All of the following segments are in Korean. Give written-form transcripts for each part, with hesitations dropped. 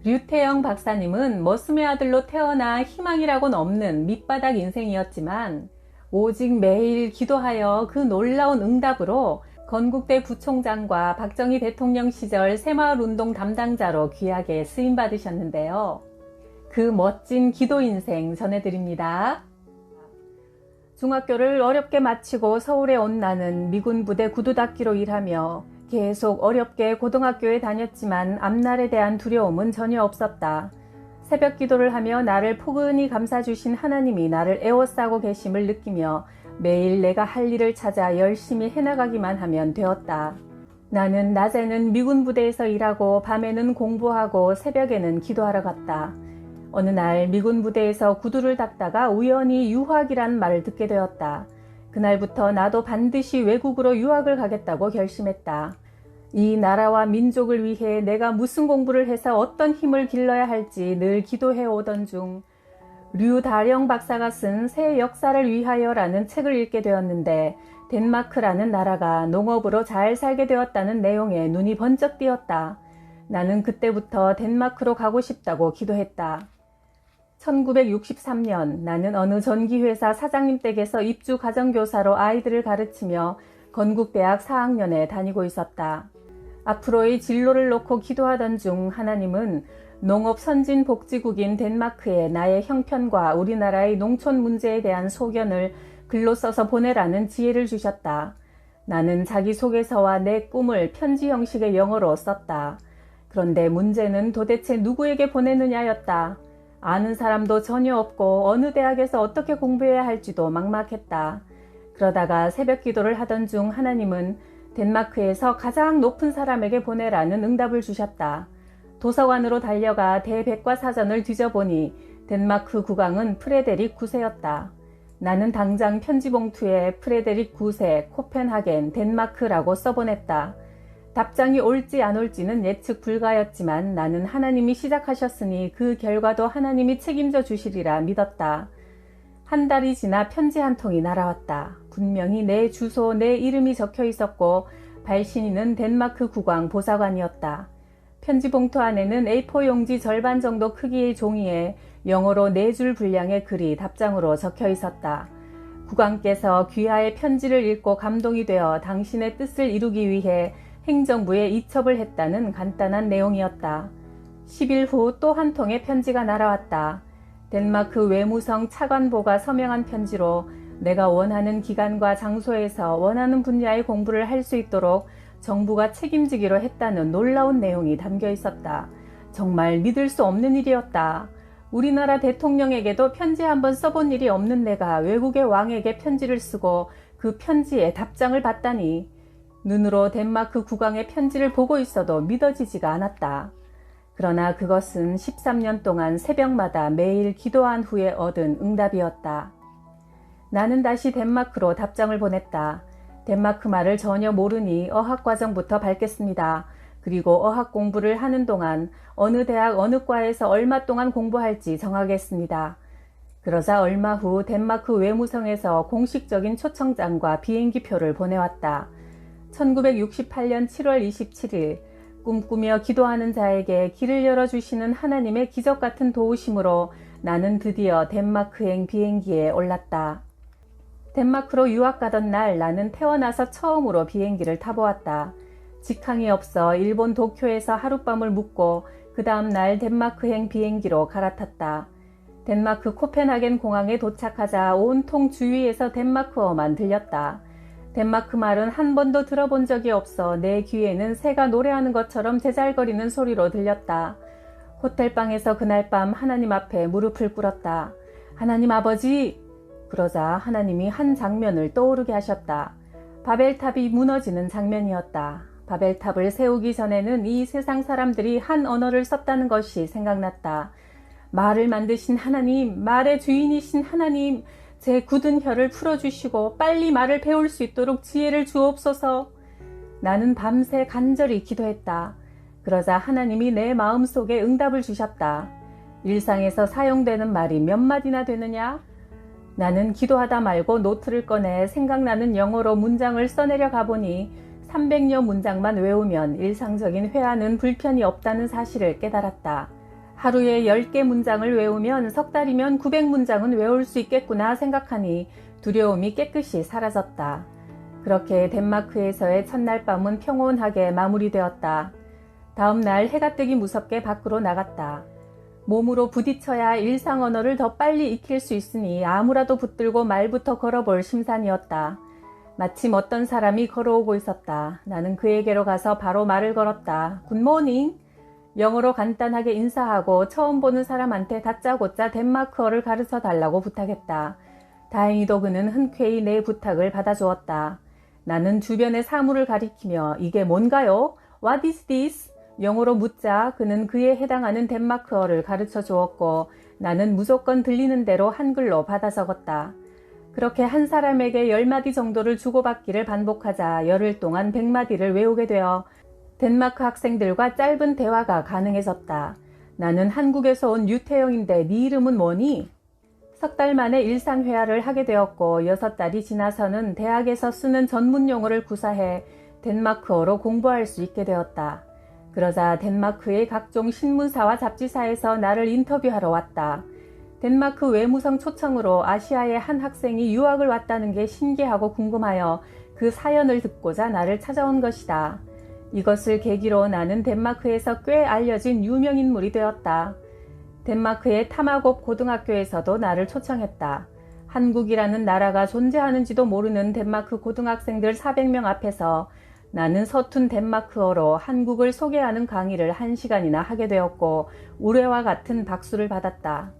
류태영 박사님은 머슴의 아들로 태어나 희망이라고는 없는 밑바닥 인생이었지만 오직 매일 기도하여 그 놀라운 응답으로 건국대 부총장과 박정희 대통령 시절 새마을운동 담당자로 귀하게 쓰임받으셨는데요. 그 멋진 기도 인생 전해드립니다. 중학교를 어렵게 마치고 서울에 온 나는 미군 부대 구두닦이로 일하며 계속 어렵게 고등학교에 다녔지만 앞날에 대한 두려움은 전혀 없었다. 새벽 기도를 하며 나를 포근히 감싸주신 하나님이 나를 에워싸고 계심을 느끼며 매일 내가 할 일을 찾아 열심히 해나가기만 하면 되었다. 나는 낮에는 미군 부대에서 일하고 밤에는 공부하고 새벽에는 기도하러 갔다. 어느 날 미군 부대에서 구두를 닦다가 우연히 유학이란 말을 듣게 되었다. 그날부터 나도 반드시 외국으로 유학을 가겠다고 결심했다. 이 나라와 민족을 위해 내가 무슨 공부를 해서 어떤 힘을 길러야 할지 늘 기도해 오던 중 류다령 박사가 쓴 새 역사를 위하여라는 책을 읽게 되었는데 덴마크라는 나라가 농업으로 잘 살게 되었다는 내용에 눈이 번쩍 띄었다. 나는 그때부터 덴마크로 가고 싶다고 기도했다. 1963년 나는 어느 전기회사 사장님 댁에서 입주 가정교사로 아이들을 가르치며 건국대학 4학년에 다니고 있었다. 앞으로의 진로를 놓고 기도하던 중 하나님은 농업 선진복지국인 덴마크에 나의 형편과 우리나라의 농촌 문제에 대한 소견을 글로 써서 보내라는 지혜를 주셨다. 나는 자기소개서와 내 꿈을 편지 형식의 영어로 썼다. 그런데 문제는 도대체 누구에게 보내느냐였다. 아는 사람도 전혀 없고 어느 대학에서 어떻게 공부해야 할지도 막막했다. 그러다가 새벽 기도를 하던 중 하나님은 덴마크에서 가장 높은 사람에게 보내라는 응답을 주셨다. 도서관으로 달려가 대백과사전을 뒤져보니 덴마크 국왕은 프레데릭 9세였다. 나는 당장 편지 봉투에 프레데릭 9세 코펜하겐 덴마크라고 써보냈다. 답장이 올지 안 올지는 예측 불가였지만 나는 하나님이 시작하셨으니 그 결과도 하나님이 책임져 주시리라 믿었다. 한 달이 지나 편지 한 통이 날아왔다. 분명히 내 주소, 내 이름이 적혀 있었고 발신인은 덴마크 국왕 보좌관이었다. 편지 봉투 안에는 A4 용지 절반 정도 크기의 종이에 영어로 4줄 분량의 글이 답장으로 적혀 있었다. 국왕께서 귀하의 편지를 읽고 감동이 되어 당신의 뜻을 이루기 위해 행정부에 이첩을 했다는 간단한 내용이었다. 10일 후 또 한 통의 편지가 날아왔다. 덴마크 외무성 차관보가 서명한 편지로 내가 원하는 기간과 장소에서 원하는 분야의 공부를 할 수 있도록 정부가 책임지기로 했다는 놀라운 내용이 담겨 있었다. 정말 믿을 수 없는 일이었다. 우리나라 대통령에게도 편지 한번 써본 일이 없는 내가 외국의 왕에게 편지를 쓰고 그 편지에 답장을 받다니. 눈으로 덴마크 국왕의 편지를 보고 있어도 믿어지지가 않았다. 그러나 그것은 13년 동안 새벽마다 매일 기도한 후에 얻은 응답이었다. 나는 다시 덴마크로 답장을 보냈다. 덴마크 말을 전혀 모르니 어학과정부터 밟겠습니다. 그리고 어학 공부를 하는 동안 어느 대학 어느 과에서 얼마 동안 공부할지 정하겠습니다. 그러자 얼마 후 덴마크 외무성에서 공식적인 초청장과 비행기표를 보내왔다. 1968년 7월 27일 꿈꾸며 기도하는 자에게 길을 열어주시는 하나님의 기적 같은 도우심으로 나는 드디어 덴마크행 비행기에 올랐다. 덴마크로 유학 가던 날 나는 태어나서 처음으로 비행기를 타보았다. 직항이 없어 일본 도쿄에서 하룻밤을 묵고 그 다음 날 덴마크행 비행기로 갈아탔다. 덴마크 코펜하겐 공항에 도착하자 온통 주위에서 덴마크어만 들렸다. 덴마크 말은 한 번도 들어본 적이 없어 내 귀에는 새가 노래하는 것처럼 제잘거리는 소리로 들렸다. 호텔방에서 그날 밤 하나님 앞에 무릎을 꿇었다. 하나님 아버지! 그러자 하나님이 한 장면을 떠오르게 하셨다. 바벨탑이 무너지는 장면이었다. 바벨탑을 세우기 전에는 이 세상 사람들이 한 언어를 썼다는 것이 생각났다. 말을 만드신 하나님, 말의 주인이신 하나님, 제 굳은 혀를 풀어주시고 빨리 말을 배울 수 있도록 지혜를 주옵소서. 나는 밤새 간절히 기도했다. 그러자 하나님이 내 마음속에 응답을 주셨다. 일상에서 사용되는 말이 몇 마디나 되느냐? 나는 기도하다 말고 노트를 꺼내 생각나는 영어로 문장을 써내려 가보니 300여 문장만 외우면 일상적인 회화는 불편이 없다는 사실을 깨달았다. 하루에 10개 문장을 외우면 석 달이면 900문장은 외울 수 있겠구나 생각하니 두려움이 깨끗이 사라졌다. 그렇게 덴마크에서의 첫날 밤은 평온하게 마무리되었다. 다음 날 해가 뜨기 무섭게 밖으로 나갔다. 몸으로 부딪혀야 일상 언어를 더 빨리 익힐 수 있으니 아무라도 붙들고 말부터 걸어볼 심산이었다. 마침 어떤 사람이 걸어오고 있었다. 나는 그에게로 가서 바로 말을 걸었다. 굿모닝. 영어로 간단하게 인사하고 처음 보는 사람한테 다짜고짜 덴마크어를 가르쳐 달라고 부탁했다. 다행히도 그는 흔쾌히 내 부탁을 받아주었다. 나는 주변의 사물을 가리키며 이게 뭔가요? What is this? 영어로 묻자 그는 그에 해당하는 덴마크어를 가르쳐 주었고 나는 무조건 들리는 대로 한글로 받아 적었다. 그렇게 한 사람에게 10마디 정도를 주고받기를 반복하자 열흘 동안 100마디를 외우게 되어 덴마크 학생들과 짧은 대화가 가능해졌다. 나는 한국에서 온 유태영인데 네 이름은 뭐니? 석 달 만에 일상회화를 하게 되었고 6달이 지나서는 대학에서 쓰는 전문 용어를 구사해 덴마크어로 공부할 수 있게 되었다. 그러자 덴마크의 각종 신문사와 잡지사에서 나를 인터뷰하러 왔다. 덴마크 외무성 초청으로 아시아의 한 학생이 유학을 왔다는 게 신기하고 궁금하여 그 사연을 듣고자 나를 찾아온 것이다. 이것을 계기로 나는 덴마크에서 꽤 알려진 유명인물이 되었다. 덴마크의 타마곱 고등학교에서도 나를 초청했다. 한국이라는 나라가 존재하는지도 모르는 덴마크 고등학생들 400명 앞에서 나는 서툰 덴마크어로 한국을 소개하는 강의를 1시간이나 하게 되었고 우레와 같은 박수를 받았다.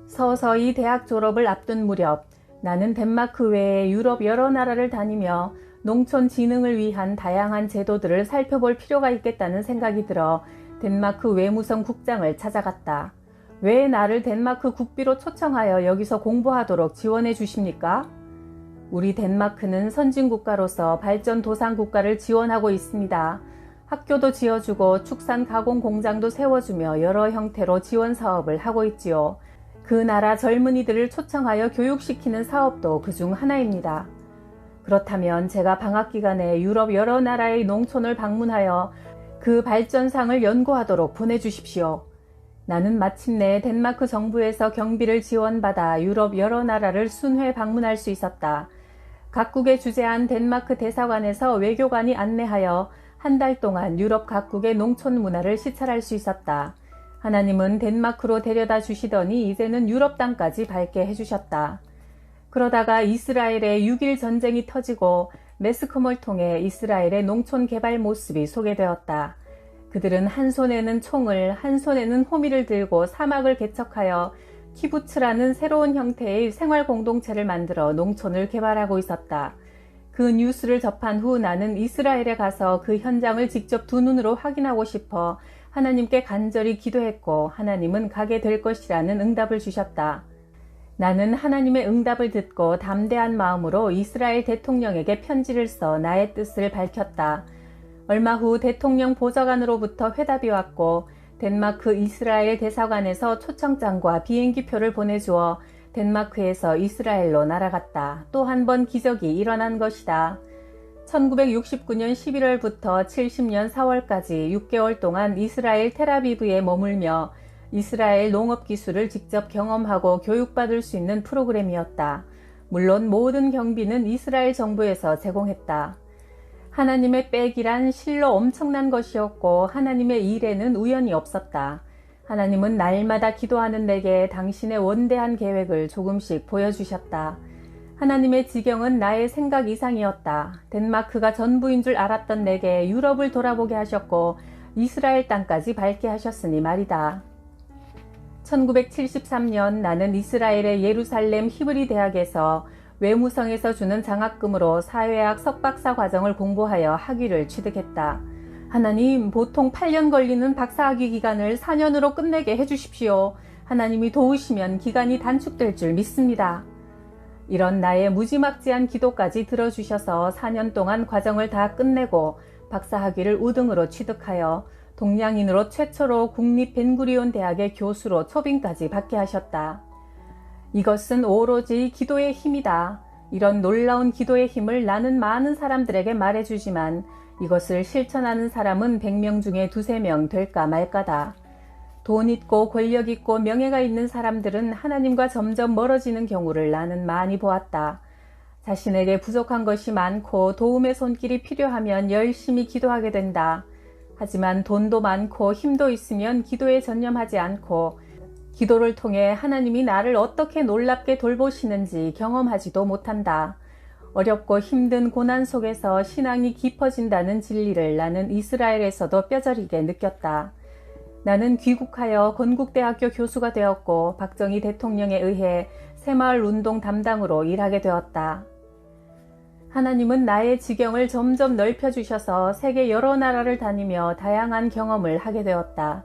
서서히 대학 졸업을 앞둔 무렵 나는 덴마크 외에 유럽 여러 나라를 다니며 농촌 진흥을 위한 다양한 제도들을 살펴볼 필요가 있겠다는 생각이 들어 덴마크 외무성 국장을 찾아갔다. 왜 나를 덴마크 국비로 초청하여 여기서 공부하도록 지원해 주십니까? 우리 덴마크는 선진국가로서 발전도상국가를 지원하고 있습니다. 학교도 지어주고 축산 가공 공장도 세워주며 여러 형태로 지원 사업을 하고 있지요. 그 나라 젊은이들을 초청하여 교육시키는 사업도 그중 하나입니다. 그렇다면 제가 방학 기간에 유럽 여러 나라의 농촌을 방문하여 그 발전상을 연구하도록 보내주십시오. 나는 마침내 덴마크 정부에서 경비를 지원받아 유럽 여러 나라를 순회 방문할 수 있었다. 각국에 주재한 덴마크 대사관에서 외교관이 안내하여 한 달 동안 유럽 각국의 농촌 문화를 시찰할 수 있었다. 하나님은 덴마크로 데려다 주시더니 이제는 유럽 땅까지 밟게 해주셨다. 그러다가 이스라엘의 6.1 전쟁이 터지고 매스컴을 통해 이스라엘의 농촌 개발 모습이 소개되었다. 그들은 한 손에는 총을 한 손에는 호미를 들고 사막을 개척하여 키부츠라는 새로운 형태의 생활 공동체를 만들어 농촌을 개발하고 있었다. 그 뉴스를 접한 후 나는 이스라엘에 가서 그 현장을 직접 두 눈으로 확인하고 싶어 하나님께 간절히 기도했고 하나님은 가게 될 것이라는 응답을 주셨다. 나는 하나님의 응답을 듣고 담대한 마음으로 이스라엘 대통령에게 편지를 써 나의 뜻을 밝혔다. 얼마 후 대통령 보좌관으로부터 회답이 왔고 덴마크 이스라엘 대사관에서 초청장과 비행기표를 보내주어 덴마크에서 이스라엘로 날아갔다. 또 한 번 기적이 일어난 것이다. 1969년 11월부터 70년 4월까지 6개월 동안 이스라엘 텔아비브에 머물며 이스라엘 농업 기술을 직접 경험하고 교육받을 수 있는 프로그램이었다. 물론 모든 경비는 이스라엘 정부에서 제공했다. 하나님의 백이란 실로 엄청난 것이었고 하나님의 일에는 우연이 없었다. 하나님은 날마다 기도하는 내게 당신의 원대한 계획을 조금씩 보여주셨다. 하나님의 지경은 나의 생각 이상이었다. 덴마크가 전부인 줄 알았던 내게 유럽을 돌아보게 하셨고 이스라엘 땅까지 밟게 하셨으니 말이다. 1973년 나는 이스라엘의 예루살렘 히브리 대학에서 외무성에서 주는 장학금으로 사회학 석박사 과정을 공부하여 학위를 취득했다. 하나님, 보통 8년 걸리는 박사학위 기간을 4년으로 끝내게 해주십시오. 하나님이 도우시면 기간이 단축될 줄 믿습니다. 이런 나의 무지막지한 기도까지 들어주셔서 4년 동안 과정을 다 끝내고 박사학위를 우등으로 취득하여 동양인으로 최초로 국립 벤구리온 대학의 교수로 초빙까지 받게 하셨다. 이것은 오로지 기도의 힘이다. 이런 놀라운 기도의 힘을 나는 많은 사람들에게 말해주지만 이것을 실천하는 사람은 100명 중에 2~3명 될까 말까다. 돈 있고 권력 있고 명예가 있는 사람들은 하나님과 점점 멀어지는 경우를 나는 많이 보았다. 자신에게 부족한 것이 많고 도움의 손길이 필요하면 열심히 기도하게 된다. 하지만 돈도 많고 힘도 있으면 기도에 전념하지 않고 기도를 통해 하나님이 나를 어떻게 놀랍게 돌보시는지 경험하지도 못한다. 어렵고 힘든 고난 속에서 신앙이 깊어진다는 진리를 나는 이스라엘에서도 뼈저리게 느꼈다. 나는 귀국하여 건국대학교 교수가 되었고 박정희 대통령에 의해 새마을운동 담당으로 일하게 되었다. 하나님은 나의 지경을 점점 넓혀주셔서 세계 여러 나라를 다니며 다양한 경험을 하게 되었다.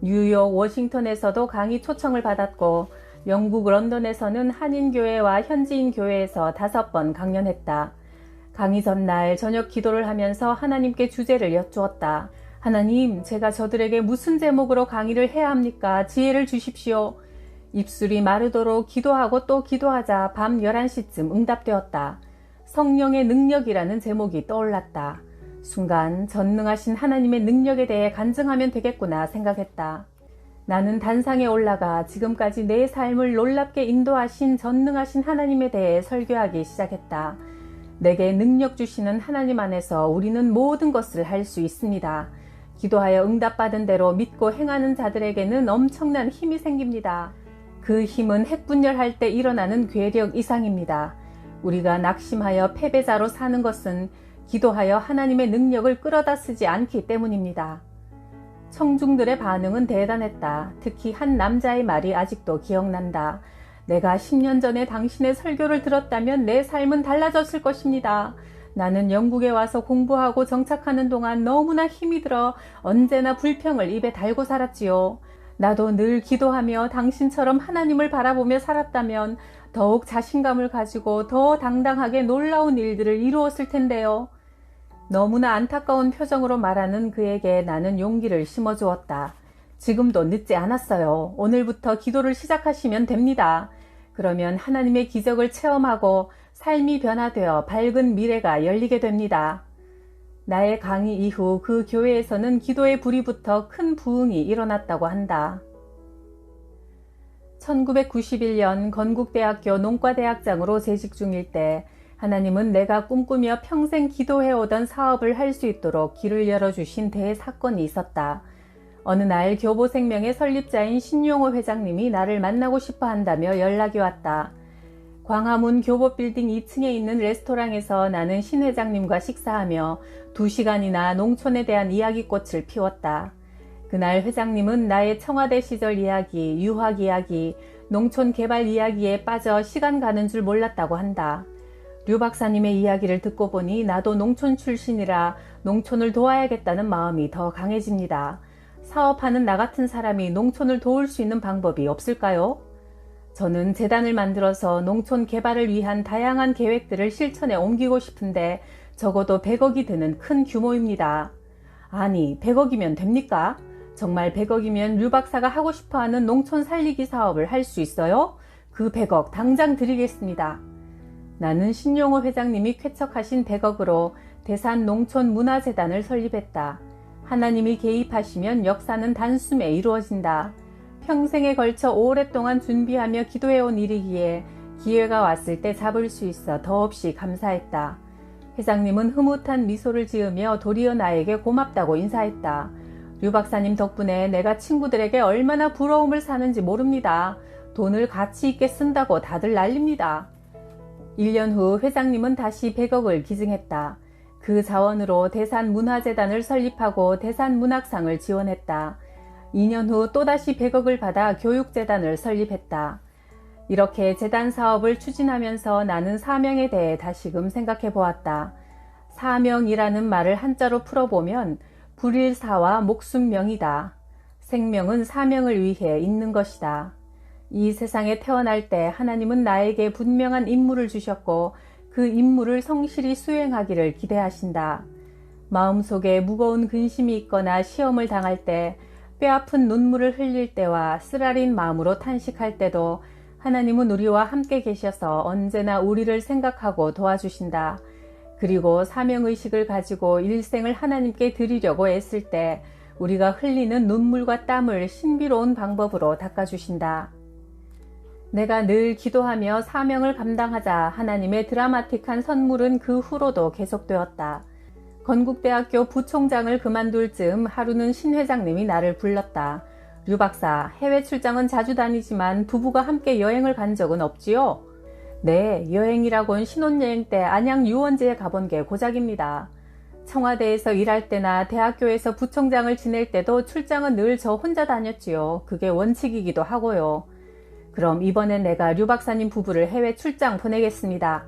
뉴욕, 워싱턴에서도 강의 초청을 받았고 영국 런던에서는 한인교회와 현지인교회에서 5번 강연했다. 강의 전날 저녁 기도를 하면서 하나님께 주제를 여쭈었다. 하나님, 제가 저들에게 무슨 제목으로 강의를 해야 합니까? 지혜를 주십시오. 입술이 마르도록 기도하고 또 기도하자 밤 11시쯤 응답되었다. 성령의 능력이라는 제목이 떠올랐다. 순간 전능하신 하나님의 능력에 대해 간증하면 되겠구나 생각했다. 나는 단상에 올라가 지금까지 내 삶을 놀랍게 인도하신 전능하신 하나님에 대해 설교하기 시작했다. 내게 능력 주시는 하나님 안에서 우리는 모든 것을 할 수 있습니다. 기도하여 응답받은 대로 믿고 행하는 자들에게는 엄청난 힘이 생깁니다. 그 힘은 핵분열할 때 일어나는 괴력 이상입니다. 우리가 낙심하여 패배자로 사는 것은 기도하여 하나님의 능력을 끌어다 쓰지 않기 때문입니다. 청중들의 반응은 대단했다. 특히 한 남자의 말이 아직도 기억난다. 내가 10년 전에 당신의 설교를 들었다면 내 삶은 달라졌을 것입니다. 나는 영국에 와서 공부하고 정착하는 동안 너무나 힘이 들어 언제나 불평을 입에 달고 살았지요. 나도 늘 기도하며 당신처럼 하나님을 바라보며 살았다면 더욱 자신감을 가지고 더 당당하게 놀라운 일들을 이루었을 텐데요. 너무나 안타까운 표정으로 말하는 그에게 나는 용기를 심어주었다. 지금도 늦지 않았어요. 오늘부터 기도를 시작하시면 됩니다. 그러면 하나님의 기적을 체험하고 삶이 변화되어 밝은 미래가 열리게 됩니다. 나의 강의 이후 그 교회에서는 기도의 불이 붙어 큰 부흥이 일어났다고 한다. 1991년 건국대학교 농과대학장으로 재직 중일 때 하나님은 내가 꿈꾸며 평생 기도해오던 사업을 할 수 있도록 길을 열어주신 대사건이 있었다. 어느 날 교보생명의 설립자인 신용호 회장님이 나를 만나고 싶어 한다며 연락이 왔다. 광화문 교보빌딩 2층에 있는 레스토랑에서 나는 신 회장님과 식사하며 2시간이나 농촌에 대한 이야기꽃을 피웠다. 그날 회장님은 나의 청와대 시절 이야기, 유학 이야기, 농촌 개발 이야기에 빠져 시간 가는 줄 몰랐다고 한다. 류 박사님의 이야기를 듣고 보니 나도 농촌 출신이라 농촌을 도와야겠다는 마음이 더 강해집니다. 사업하는 나 같은 사람이 농촌을 도울 수 있는 방법이 없을까요? 저는 재단을 만들어서 농촌 개발을 위한 다양한 계획들을 실천에 옮기고 싶은데 적어도 100억이 드는 큰 규모입니다. 아니, 100억이면 됩니까? 정말 100억이면 류 박사가 하고 싶어하는 농촌 살리기 사업을 할 수 있어요? 그 100억 당장 드리겠습니다. 나는 신용호 회장님이 쾌척하신 100억으로 대산농촌문화재단을 설립했다. 하나님이 개입하시면 역사는 단숨에 이루어진다. 평생에 걸쳐 오랫동안 준비하며 기도해온 일이기에 기회가 왔을 때 잡을 수 있어 더없이 감사했다. 회장님은 흐뭇한 미소를 지으며 도리어 나에게 고맙다고 인사했다. 류 박사님 덕분에 내가 친구들에게 얼마나 부러움을 사는지 모릅니다. 돈을 가치 있게 쓴다고 다들 난립니다. 1년 후 회장님은 다시 100억을 기증했다. 그 자원으로 대산문화재단을 설립하고 대산문학상을 지원했다. 2년 후 또다시 100억을 받아 교육재단을 설립했다. 이렇게 재단 사업을 추진하면서 나는 사명에 대해 다시금 생각해 보았다. 사명이라는 말을 한자로 풀어보면 불일사와 목숨명이다. 생명은 사명을 위해 있는 것이다. 이 세상에 태어날 때 하나님은 나에게 분명한 임무를 주셨고 그 임무를 성실히 수행하기를 기대하신다. 마음속에 무거운 근심이 있거나 시험을 당할 때, 뼈아픈 눈물을 흘릴 때와 쓰라린 마음으로 탄식할 때도 하나님은 우리와 함께 계셔서 언제나 우리를 생각하고 도와주신다. 그리고 사명의식을 가지고 일생을 하나님께 드리려고 애쓸 때 우리가 흘리는 눈물과 땀을 신비로운 방법으로 닦아주신다. 내가 늘 기도하며 사명을 감당하자 하나님의 드라마틱한 선물은 그 후로도 계속되었다. 건국대학교 부총장을 그만둘 즈음 하루는 신 회장님이 나를 불렀다. 류 박사, 해외 출장은 자주 다니지만 부부가 함께 여행을 간 적은 없지요? 네, 여행이라곤 신혼여행 때 안양 유원지에 가본 게 고작입니다. 청와대에서 일할 때나 대학교에서 부총장을 지낼 때도 출장은 늘 저 혼자 다녔지요. 그게 원칙이기도 하고요. 그럼 이번엔 내가 류 박사님 부부를 해외 출장 보내겠습니다.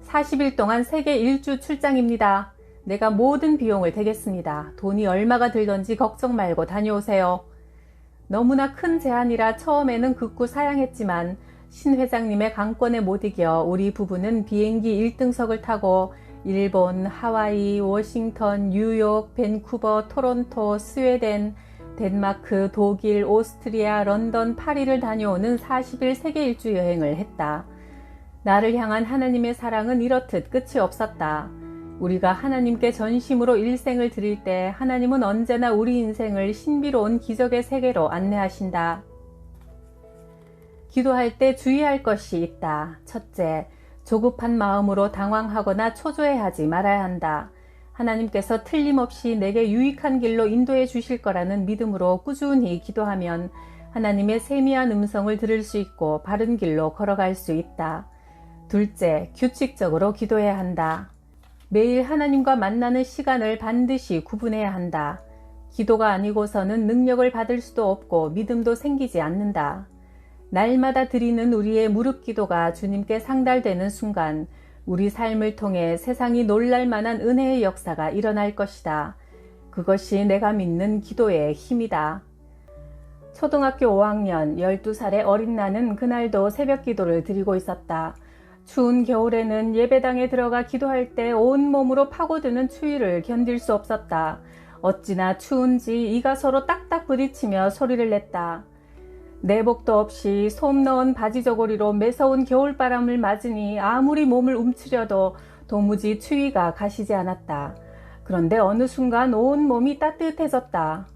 40일 동안 세계 일주 출장입니다. 내가 모든 비용을 대겠습니다. 돈이 얼마가 들던지 걱정 말고 다녀오세요. 너무나 큰 제안이라 처음에는 극구 사양했지만 신 회장님의 강권에 못 이겨 우리 부부는 비행기 1등석을 타고 일본, 하와이, 워싱턴, 뉴욕, 밴쿠버, 토론토, 스웨덴, 덴마크, 독일, 오스트리아, 런던, 파리를 다녀오는 40일 세계 일주 여행을 했다. 나를 향한 하나님의 사랑은 이렇듯 끝이 없었다. 우리가 하나님께 전심으로 일생을 드릴 때 하나님은 언제나 우리 인생을 신비로운 기적의 세계로 안내하신다. 기도할 때 주의할 것이 있다. 첫째, 조급한 마음으로 당황하거나 초조해하지 말아야 한다. 하나님께서 틀림없이 내게 유익한 길로 인도해 주실 거라는 믿음으로 꾸준히 기도하면 하나님의 세미한 음성을 들을 수 있고 바른 길로 걸어갈 수 있다. 둘째, 규칙적으로 기도해야 한다. 매일 하나님과 만나는 시간을 반드시 구분해야 한다. 기도가 아니고서는 능력을 받을 수도 없고 믿음도 생기지 않는다. 날마다 드리는 우리의 무릎 기도가 주님께 상달되는 순간 우리 삶을 통해 세상이 놀랄 만한 은혜의 역사가 일어날 것이다. 그것이 내가 믿는 기도의 힘이다. 초등학교 5학년 12살의 어린 나는 그날도 새벽 기도를 드리고 있었다. 추운 겨울에는 예배당에 들어가 기도할 때 온몸으로 파고드는 추위를 견딜 수 없었다. 어찌나 추운지 이가 서로 딱딱 부딪히며 소리를 냈다. 내복도 없이 솜 넣은 바지 저고리로 매서운 겨울바람을 맞으니 아무리 몸을 움츠려도 도무지 추위가 가시지 않았다. 그런데 어느 순간 온 몸이 따뜻해졌다.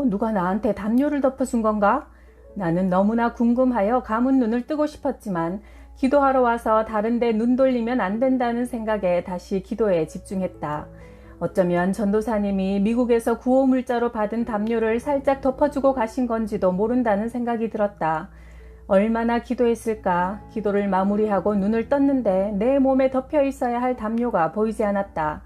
누가 나한테 담요를 덮어준 건가? 나는 너무나 궁금하여 감은 눈을 뜨고 싶었지만 기도하러 와서 다른 데 눈 돌리면 안 된다는 생각에 다시 기도에 집중했다. 어쩌면 전도사님이 미국에서 구호물자로 받은 담요를 살짝 덮어주고 가신 건지도 모른다는 생각이 들었다. 얼마나 기도했을까? 기도를 마무리하고 눈을 떴는데 내 몸에 덮여 있어야 할 담요가 보이지 않았다.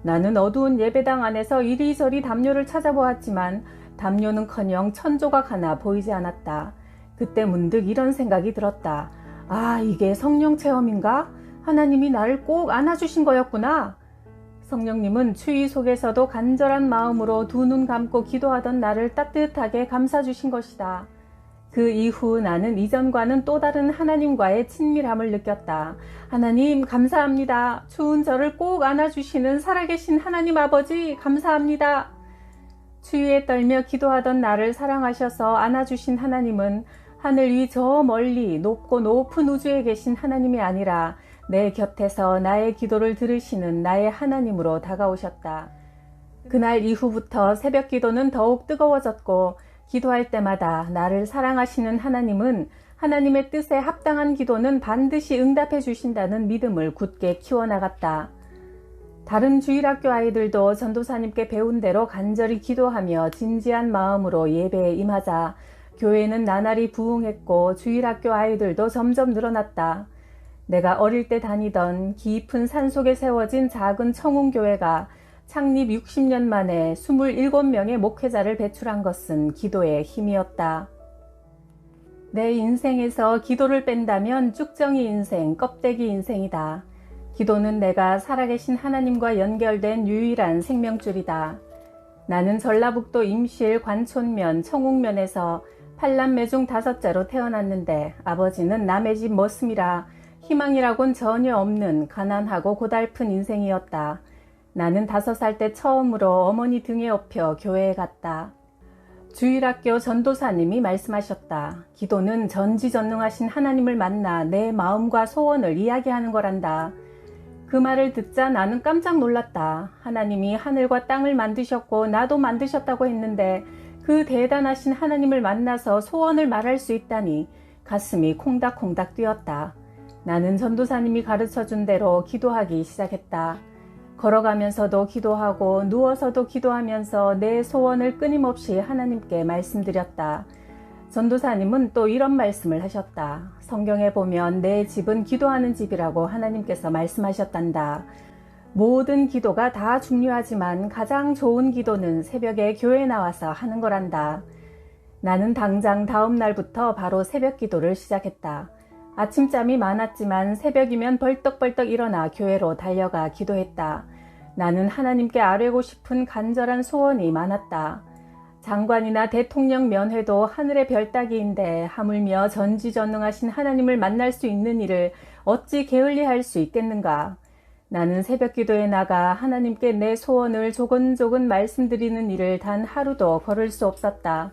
나는 어두운 예배당 안에서 이리저리 담요를 찾아보았지만 담요는커녕 천조각 하나 보이지 않았다. 그때 문득 이런 생각이 들었다. 이게 성령 체험인가? 하나님이 나를 꼭 안아주신 거였구나. 성령님은 추위 속에서도 간절한 마음으로 두 눈 감고 기도하던 나를 따뜻하게 감싸주신 것이다. 그 이후 나는 이전과는 또 다른 하나님과의 친밀함을 느꼈다. 하나님 감사합니다. 추운 저를 꼭 안아주시는 살아계신 하나님 아버지 감사합니다. 추위에 떨며 기도하던 나를 사랑하셔서 안아주신 하나님은 하늘 위 저 멀리 높고 높은 우주에 계신 하나님이 아니라 내 곁에서 나의 기도를 들으시는 나의 하나님으로 다가오셨다. 그날 이후부터 새벽 기도는 더욱 뜨거워졌고 기도할 때마다 나를 사랑하시는 하나님은 하나님의 뜻에 합당한 기도는 반드시 응답해 주신다는 믿음을 굳게 키워나갔다. 다른 주일학교 아이들도 전도사님께 배운 대로 간절히 기도하며 진지한 마음으로 예배에 임하자 교회는 나날이 부흥했고 주일학교 아이들도 점점 늘어났다. 내가 어릴 때 다니던 깊은 산속에 세워진 작은 청운교회가 창립 60년 만에 27명의 목회자를 배출한 것은 기도의 힘이었다. 내 인생에서 기도를 뺀다면 쭉정이 인생, 껍데기 인생이다. 기도는 내가 살아계신 하나님과 연결된 유일한 생명줄이다. 나는 전라북도 임실 관촌면 청웅면에서 8남매 중 5째로 태어났는데 아버지는 남의 집 머슴이라 희망이라곤 전혀 없는 가난하고 고달픈 인생이었다. 나는 5살 때 처음으로 어머니 등에 업혀 교회에 갔다. 주일학교 전도사님이 말씀하셨다. 기도는 전지전능하신 하나님을 만나 내 마음과 소원을 이야기하는 거란다. 그 말을 듣자 나는 깜짝 놀랐다. 하나님이 하늘과 땅을 만드셨고 나도 만드셨다고 했는데 그 대단하신 하나님을 만나서 소원을 말할 수 있다니 가슴이 콩닥콩닥 뛰었다. 나는 전도사님이 가르쳐준 대로 기도하기 시작했다. 걸어가면서도 기도하고 누워서도 기도하면서 내 소원을 끊임없이 하나님께 말씀드렸다. 전도사님은 또 이런 말씀을 하셨다. 성경에 보면 내 집은 기도하는 집이라고 하나님께서 말씀하셨단다. 모든 기도가 다 중요하지만 가장 좋은 기도는 새벽에 교회에 나와서 하는 거란다. 나는 당장 다음 날부터 바로 새벽 기도를 시작했다. 아침잠이 많았지만 새벽이면 벌떡벌떡 일어나 교회로 달려가 기도했다. 나는 하나님께 아뢰고 싶은 간절한 소원이 많았다. 장관이나 대통령 면회도 하늘의 별 따기인데 하물며 전지전능하신 하나님을 만날 수 있는 일을 어찌 게을리할 수 있겠는가. 나는 새벽 기도에 나가 하나님께 내 소원을 조근조근 말씀드리는 일을 단 하루도 걸을 수 없었다.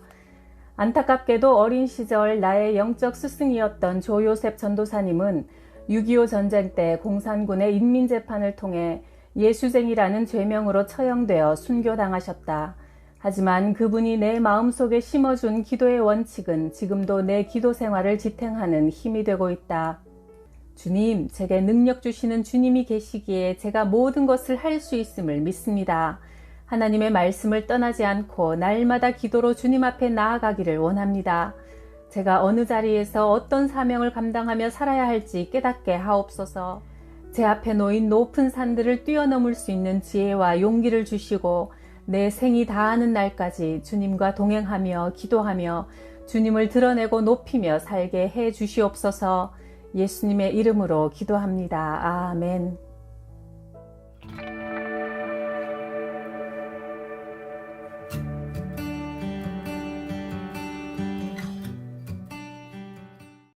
안타깝게도 어린 시절 나의 영적 스승이었던 조요셉 전도사님은 6.25 전쟁 때 공산군의 인민재판을 통해 예수쟁이라는 죄명으로 처형되어 순교당하셨다. 하지만 그분이 내 마음속에 심어준 기도의 원칙은 지금도 내 기도 생활을 지탱하는 힘이 되고 있다. 주님, 제게 능력 주시는 주님이 계시기에 제가 모든 것을 할 수 있음을 믿습니다. 하나님의 말씀을 떠나지 않고 날마다 기도로 주님 앞에 나아가기를 원합니다. 제가 어느 자리에서 어떤 사명을 감당하며 살아야 할지 깨닫게 하옵소서. 제 앞에 놓인 높은 산들을 뛰어넘을 수 있는 지혜와 용기를 주시고 내 생이 다하는 날까지 주님과 동행하며 기도하며 주님을 드러내고 높이며 살게 해 주시옵소서. 예수님의 이름으로 기도합니다. 아멘.